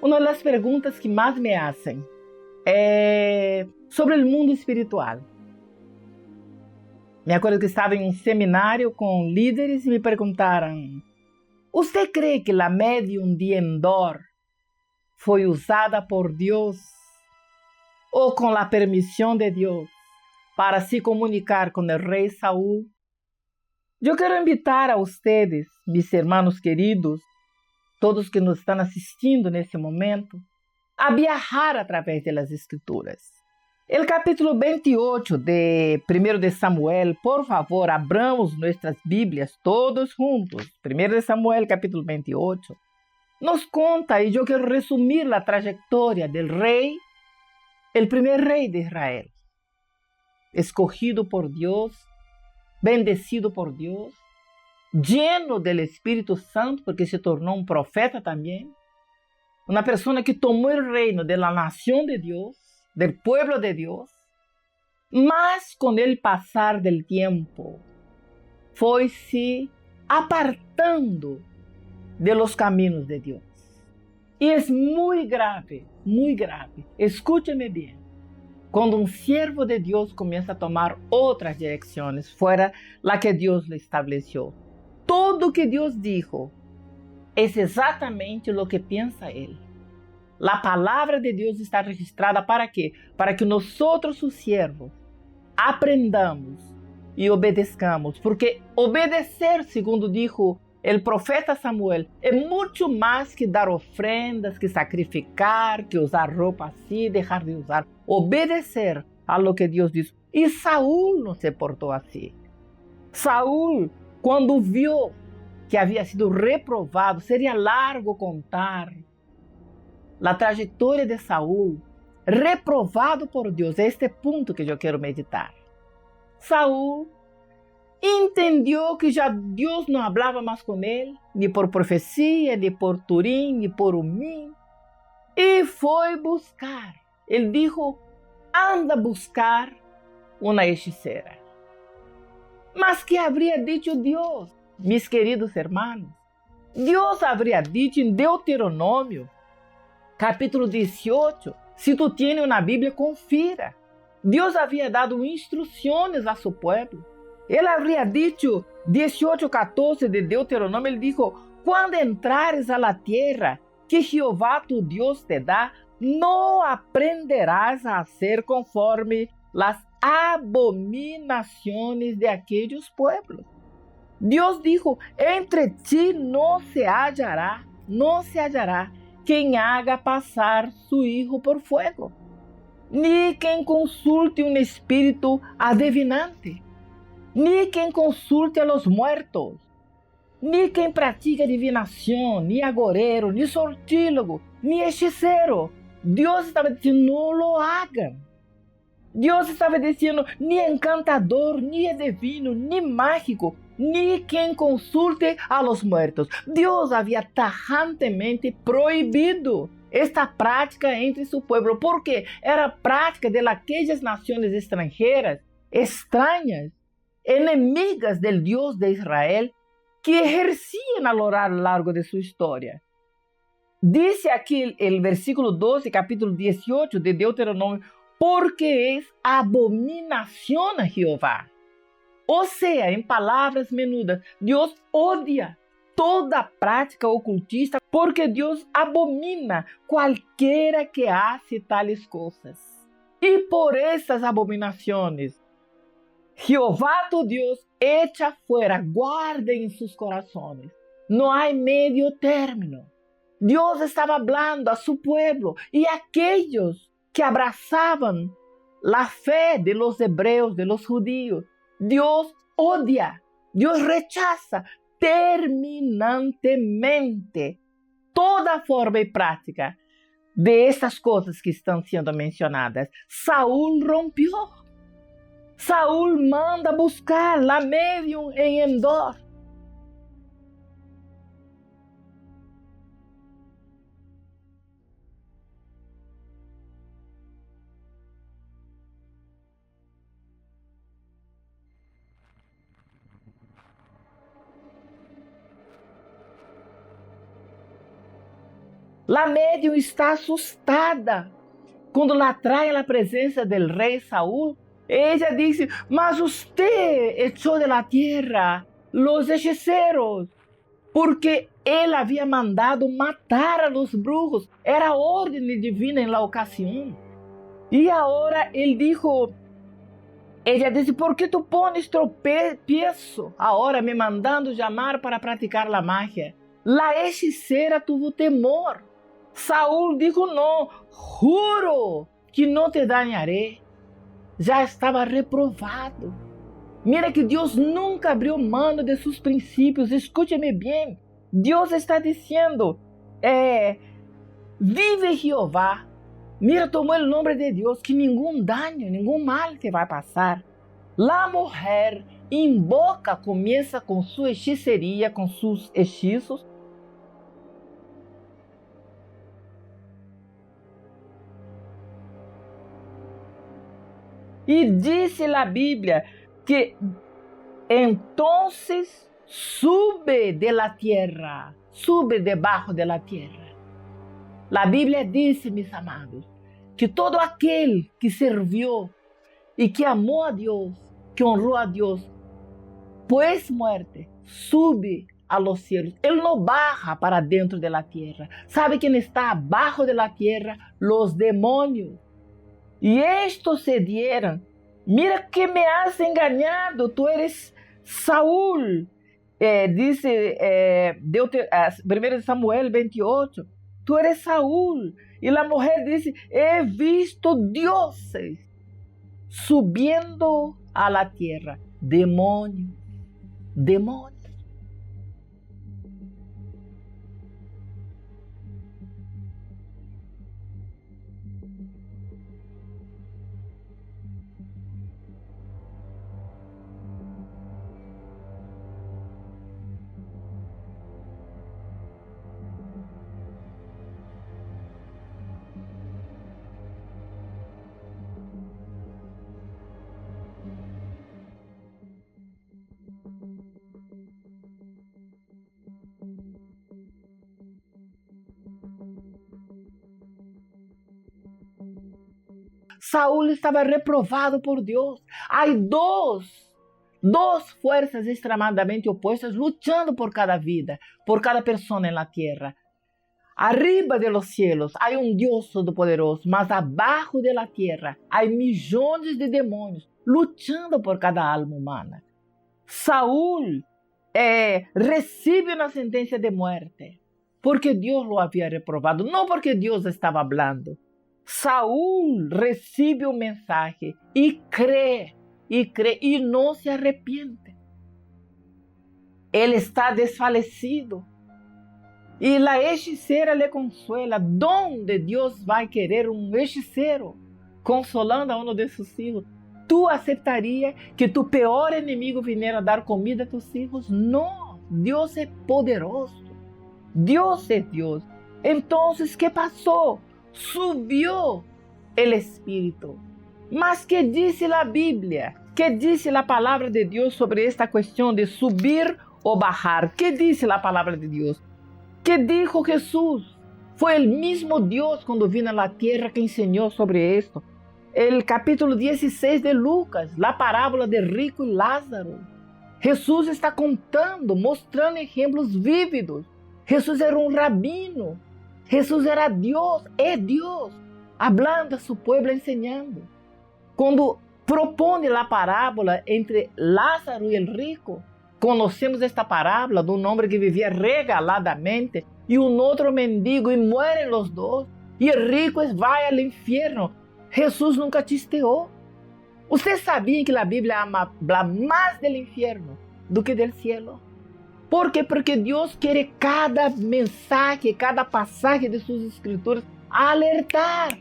Una de las preguntas que más me hacen es sobre el mundo espiritual. Me acuerdo que estaba en un seminario con líderes y me preguntaron: ¿usted cree que la medium de Endor fue usada por Dios o con la permisión de Dios para se comunicar con el rey Saúl? Yo quiero invitar a ustedes, mis hermanos queridos, todos que nos están asistindo nesse momento, a viajar a través de las Escrituras. El capítulo 28 de 1 de Samuel, por favor, abramos nuestras Biblias todos juntos. 1 de Samuel, capítulo 28, nos conta, y yo quiero resumir la trayectoria del rey, el primer rey de Israel, escogido por Dios, bendecido por Dios, lleno del Espíritu Santo, porque se tornou un profeta también, una persona que tomó el reino de la nación de Dios, del pueblo de Dios, mas con el pasar del tiempo foi se apartando de los caminos de Dios. Y es muy grave, muy grave. Escúcheme bien. Cuando un siervo de Dios comienza a tomar otras direcciones fuera la que Dios le estableció, todo que Dios dijo es exactamente lo que piensa Él. La palabra de Dios está registrada ¿para qué? Para que nosotros, sus siervos, aprendamos y obedezcamos. Porque obedecer, segundo dijo el profeta Samuel, es mucho más que dar ofrendas, que sacrificar, que usar ropa así, dejar de usar. Obedecer a lo que Dios dijo. Y Saúl no se portó así. Saúl, cuando vio que había sido reprovado, sería largo contar la trayectoria de Saúl, reprovado por Dios. É este punto que eu quero meditar. Saúl entendió que ya Dios no hablaba más con él, ni por profecía, ni por Turim, ni por Umim, y fue buscar. Él dijo: anda a buscar una hechicera. Mas que habría dicho Dios, mis queridos hermanos? Dios habría dicho en Deuteronômio, capítulo 18, si tú tienes una Biblia, confira. Dios había dado instrucciones a su pueblo. Él habría dicho, 18:14 de Deuteronômio, él dijo: cuando entrares a la tierra que Jehová tu Dios te da, no aprenderás a hacer conforme las abominaciones de aquellos pueblos. Dios dijo: entre ti no se hallará quem haga passar su hijo por fuego, ni quem consulte un espíritu adivinante, ni quem consulte a los muertos, ni quem pratique adivinación, ni agorero, ni sortílogo, ni hechicero. Dios estaba diciendo: no lo hagan. Dios estaba diciendo: ni encantador, ni adivino, ni mágico, ni quien consulte a los muertos. Dios había tajantemente prohibido esta prática entre su pueblo, porque era prática de aquellas naciones extranjeras, extrañas, enemigas del Dios de Israel, que ejercían a lo largo de su historia. Dice aquí el versículo 12, capítulo 18 de Deuteronômio: porque es abominación a Jehová. O sea, en palabras menudas, Dios odia toda prática ocultista, porque Dios abomina cualquiera que hace tales cosas. Y por estas abominaciones, Jehová tu Dios echa fuera, guarda en sus corazones. No hay medio término. Dios estaba hablando a su pueblo y a aquellos que abrazaban la fe de los hebreos, de los judíos. Dios odia, Dios rechaza terminantemente toda forma y práctica de estas cosas que están siendo mencionadas. Saúl rompió. Saúl manda buscar la medium en Endor. La médium está assustada. Quando la traem à presença del rei Saúl, ella disse, mas usted echó de la tierra los hechiceros, porque ele havia mandado matar a los brujos. Era orden divina en la ocasión. E agora ele dijo, ella disse, ¿por que tu pones tropiezo ahora me mandando llamar para praticar la magia? La hechicera tuvo temor. Saúl dijo, no, juro que no te dañaré. Já estava reprovado. Mira que Deus nunca abriu mão de seus princípios. Escúchame bem. Deus está dizendo, vive Jeová. Mira, tomou o nome de Deus, que nenhum dano, nenhum mal te vai passar. La mulher em boca começa com sua hechiceria, com seus hechizos. E disse a Bíblia que entonces sube de la tierra, sube debaixo de la tierra. A Bíblia diz, meus amados, que todo aquele que serviu e que amou a Deus, que honrou a Deus, pues muerte, sube a los cielos. Ele não baja para dentro de la tierra. ¿Sabe quem está abaixo de la tierra? Los demônios. E estes se dieron, mira que me has engañado, tu eres Saúl. Dice 1 Samuel 28, tu eres Saúl. E a mulher disse, he visto dioses subiendo a la tierra. Demônio, demônio. Saúl estava reprovado por Deus. Há duas forças extremadamente opostas lutando por cada vida, por cada pessoa na terra. Arriba de los cielos há Deus todo-poderoso, mas abaixo de la tierra há milhões de demônios lutando por cada alma humana. Saúl recebe uma sentença de morte porque Deus lo havia reprovado, não porque Deus estava falando. Saúl recebe o mensaje e crê e não se arrepende. Ele está desfalecido. E a hechicera lhe consuela. ¿Dónde Deus vai querer um hechiceiro consolando a um de seus filhos? Tu aceitaria que tu pior inimigo viera a dar comida a tus filhos? Não. Deus é poderoso. Deus é Deus. Então, o que passou? Subiu o Espírito. Mas que disse a Bíblia? Que disse a palavra de Deus sobre esta questão de subir ou bajar? Que disse a palavra de Deus? Que dijo Jesus? Foi o mesmo Deus quando vino à terra que ensinou sobre isto. El capítulo 16 de Lucas, a parábola de rico e Lázaro. Jesus está contando, mostrando exemplos vívidos. Jesus era um rabino. Jesus era Deus, é Deus, hablando a seu povo, ensinando. Quando propõe a parábola entre Lázaro e o rico, conhecemos esta parábola de um homem que vivia regaladamente e um outro mendigo, e morrem os dois, e o rico vai ao inferno. Jesus nunca chisteou. Você sabia que a Bíblia habla mais do inferno do que do cielo? ¿Por quê? Porque Deus quer cada mensagem, cada passagem de suas escrituras alertar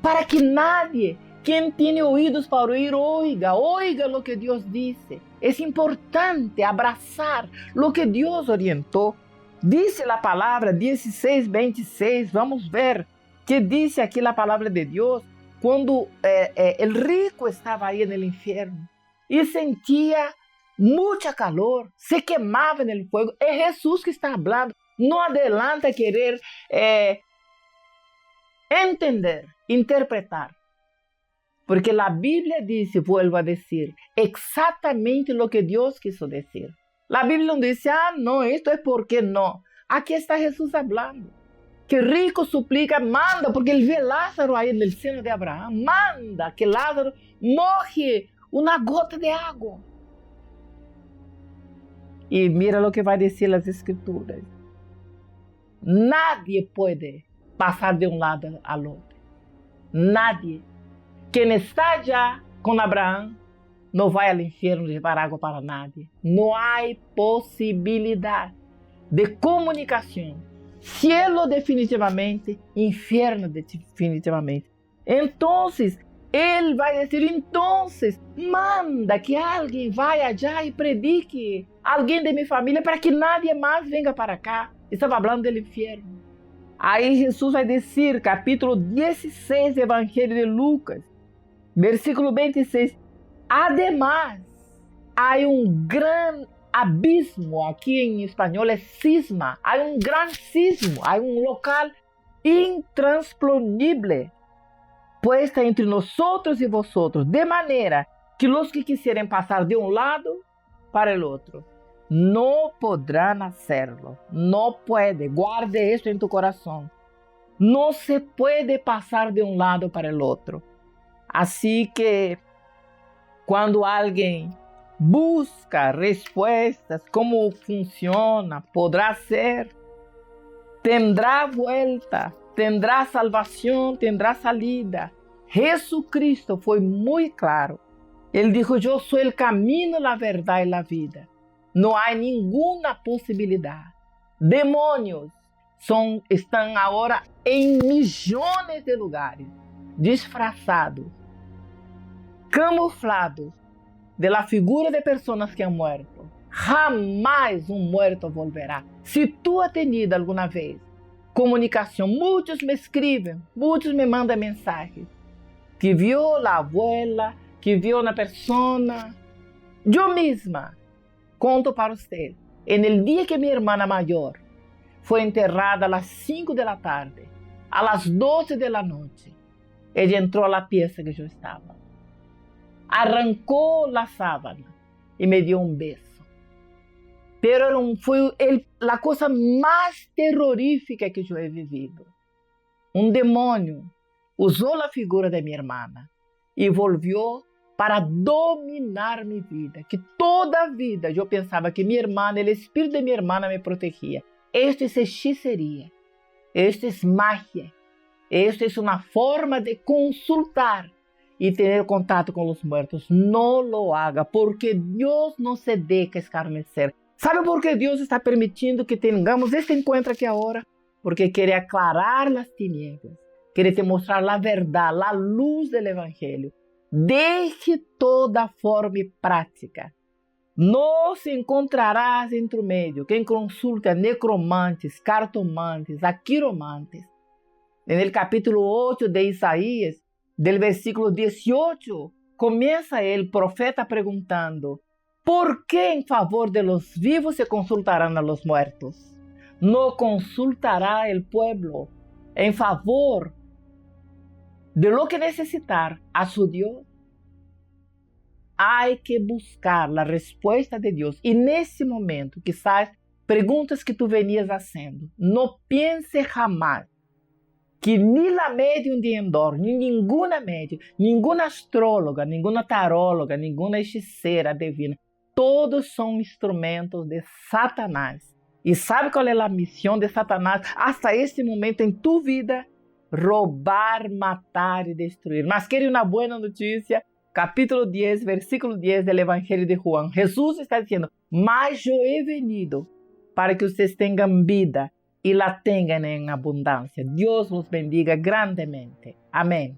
para que nadie, quem tem ouvidos para ouvir, oiga o que Deus disse. É importante abraçar o que Deus orientou. Diz a palavra 16:26, vamos ver que diz aqui a palavra de Deus, quando o rico estava aí no inferno e sentia muita calor, se queimava no fogo. É Jesus que está falando. Não adelanta querer entender, interpretar. Porque a Bíblia diz, vuelvo a dizer, exatamente o que Deus quiso dizer. A Bíblia não diz, não, isto é porque não. Aqui está Jesus falando. Que rico suplica, manda, porque ele vê Lázaro aí no seno de Abraão, manda que Lázaro moje uma gota de água. E mira o que vai dizer as Escrituras. Nadie pode passar de um lado ao outro. Nadie. Quem está já com Abraão não vai ao inferno levar água para nadie. Não há possibilidade de comunicação. Cielo definitivamente, inferno definitivamente. Então, ele vai dizer, manda que alguém vá allá e predique, alguém de minha família, para que nadie mais venha para cá. Estava falando do inferno. Aí Jesus vai dizer, capítulo 16 do Evangelho de Lucas, versículo 26. Además, há gran abismo, aqui em espanhol é cisma, há gran cismo, há local intransponível puesta entre nosotros e vosotros, de maneira que os que quiserem passar de um lado para o outro, não podrán hacerlo, não pode, guarde esto em tu coração, não se pode passar de um lado para o outro. Assim que, quando alguém busca respostas, como funciona, poderá ser, tendrá vuelta, tendrá salvação, tendrá salida. Jesucristo foi muito claro. Ele disse, eu sou o caminho, a verdade e a vida. Não há nenhuma possibilidade. Demônios estão agora em milhões de lugares, disfarçados, camuflados da figura de pessoas que han muerto. Jamais um muerto volverá. Se tu has tenido alguma vez comunicação, muitos me escrevem, muitos me mandam mensagens, que viu a abuela, que viu uma pessoa. Eu mesma conto para você, no dia que minha irmã maior foi enterrada às 5 da tarde, às 12 da noite, ela entrou na pieza que eu estava, arrancou a sábana e me deu um beijo. Pero foi a coisa mais terrorífica que eu he vivido. Um demônio usou a figura de minha irmã e volviu para dominar minha vida. Que toda a vida eu pensava que minha irmã, o espírito de minha irmã me protegia. Isto é hechiceria, isto é magia, isto é uma forma de consultar e ter contato com os mortos. Não lo haga, porque Deus não se deja escarnecer. Sabe por que Deus está permitindo que tenhamos este encontro aqui agora? Porque quer aclarar as tinieblas, quer te mostrar a verdade, a luz do Evangelho. Deixe toda forma prática. Não se encontrarás entre o meio quem consulta necromantes, cartomantes, aquiromantes. No capítulo 8 de Isaías, do versículo 18, começa o profeta perguntando: ¿por que em favor de los vivos se consultarán a los muertos? No consultará el pueblo em favor de lo que necessitar a su Dios. Há que buscar a resposta de Deus. E nesse momento, quizás, perguntas que tu venias fazendo, não pense jamais que nem a médium de Endor, nem nenhuma médium, nenhuma astróloga, nenhuma taróloga, nenhuma hechiceira divina, todos são instrumentos de Satanás. E sabe qual é a missão de Satanás hasta este momento em tu vida? Roubar, matar e destruir. Mas quero uma boa notícia. Capítulo 10, versículo 10 do Evangelho de Juan. Jesus está dizendo: mas eu he venido para que vocês tenham vida e la tenham em abundância. Deus os bendiga grandemente. Amém.